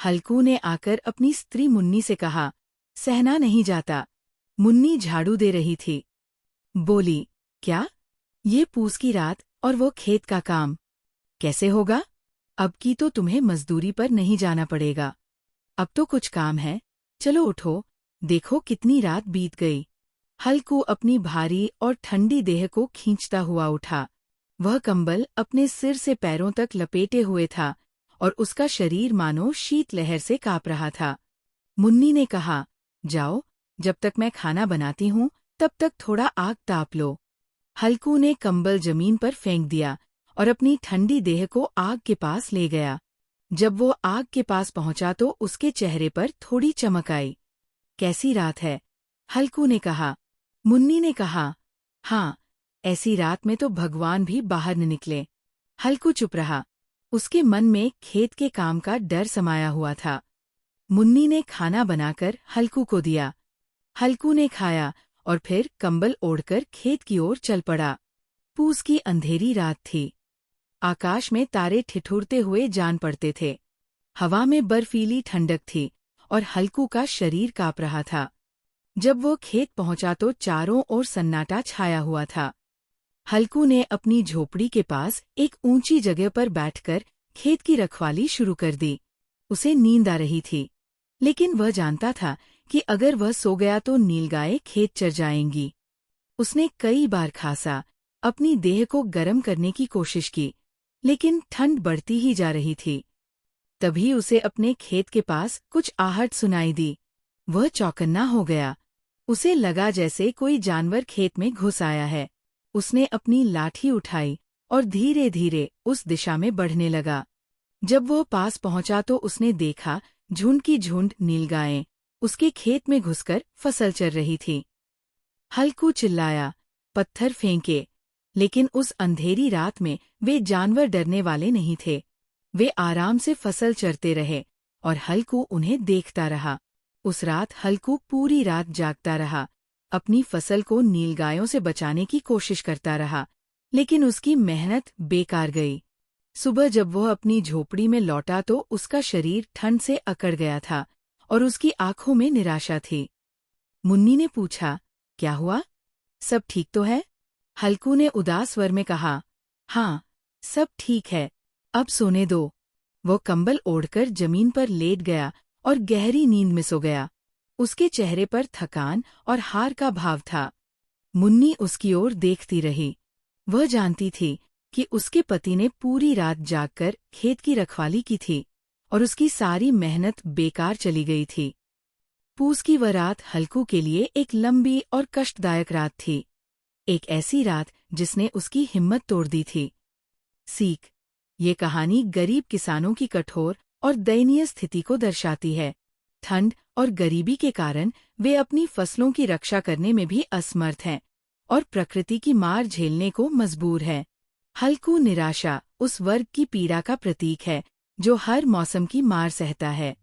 हल्कू ने आकर अपनी स्त्री मुन्नी से कहा, सहना नहीं जाता। मुन्नी झाड़ू दे रही थी। बोली, क्या? ये पूस की रात और वो खेत का काम कैसे होगा? अब की तो तुम्हें मजदूरी पर नहीं जाना पड़ेगा। अब तो कुछ काम है, चलो उठो, देखो कितनी रात बीत गई। हल्कू अपनी भारी और ठंडी देह को खींचता हुआ उठा। वह कंबल अपने सिर से पैरों तक लपेटे हुए था और उसका शरीर मानो शीतलहर से काँप रहा था। मुन्नी ने कहा, जाओ, जब तक मैं खाना बनाती हूँ तब तक थोड़ा आग ताप लो। हल्कू ने कंबल जमीन पर फेंक दिया और अपनी ठंडी देह को आग के पास ले गया। जब वो आग के पास पहुंचा तो उसके चेहरे पर थोड़ी चमक आई। कैसी रात है? हल्कू ने कहा। मुन्नी ने कहा, हाँ, ऐसी रात में तो भगवान भी बाहर न निकले। हल्कू चुप रहा। उसके मन में खेत के काम का डर समाया हुआ था। मुन्नी ने खाना बनाकर हल्कू को दिया। हल्कू ने खाया और फिर कंबल ओढ़कर खेत की ओर चल पड़ा। पूस की अंधेरी रात थी। आकाश में तारे ठिठुरते हुए जान पड़ते थे। हवा में बर्फीली ठंडक थी और हल्कू का शरीर काँप रहा था। जब वो खेत पहुंचा तो चारों ओर सन्नाटा छाया हुआ था। हल्कू ने अपनी झोपड़ी के पास एक ऊंची जगह पर बैठकर खेत की रखवाली शुरू कर दी। उसे नींद आ रही थी, लेकिन वह जानता था कि अगर वह सो गया तो नीलगायें खेत चर जाएंगी। उसने कई बार खांसा, अपनी देह को गर्म करने की कोशिश की, लेकिन ठंड बढ़ती ही जा रही थी। तभी उसे अपने खेत के पास कुछ आहट सुनाई दी। वह चौकन्ना हो गया। उसे लगा जैसे कोई जानवर खेत में घुस आया है। उसने अपनी लाठी उठाई और धीरे धीरे उस दिशा में बढ़ने लगा। जब वह पास पहुंचा तो उसने देखा झुंड की झुंड नीलगायें उसके खेत में घुसकर फसल चर रही थी। हल्कू चिल्लाया, पत्थर फेंके, लेकिन उस अंधेरी रात में वे जानवर डरने वाले नहीं थे। वे आराम से फसल चरते रहे और हल्कू उन्हें देखता रहा। उस रात हल्कू पूरी रात जागता रहा, अपनी फसल को नीलगायों से बचाने की कोशिश करता रहा, लेकिन उसकी मेहनत बेकार गई। सुबह जब वह अपनी झोपड़ी में लौटा तो उसका शरीर ठंड से अकड़ गया था और उसकी आंखों में निराशा थी। मुन्नी ने पूछा, क्या हुआ? सब ठीक तो है? हल्कू ने उदास स्वर में कहा, हाँ, सब ठीक है, अब सोने दो। वो कंबल ओढ़कर जमीन पर लेट गया और गहरी नींद में सो गया। उसके चेहरे पर थकान और हार का भाव था। मुन्नी उसकी ओर देखती रही। वह जानती थी कि उसके पति ने पूरी रात जागकर खेत की रखवाली की थी और उसकी सारी मेहनत बेकार चली गई थी। पूस की वह रात हल्कू के लिए एक लंबी और कष्टदायक रात थी। एक ऐसी रात जिसने उसकी हिम्मत तोड़ दी थी। सीख: ये कहानी गरीब किसानों की कठोर और दयनीय स्थिति को दर्शाती है। ठंड और गरीबी के कारण वे अपनी फसलों की रक्षा करने में भी असमर्थ हैं और प्रकृति की मार झेलने को मजबूर है। हल्कू निराशा उस वर्ग की पीड़ा का प्रतीक है जो हर मौसम की मार सहता है।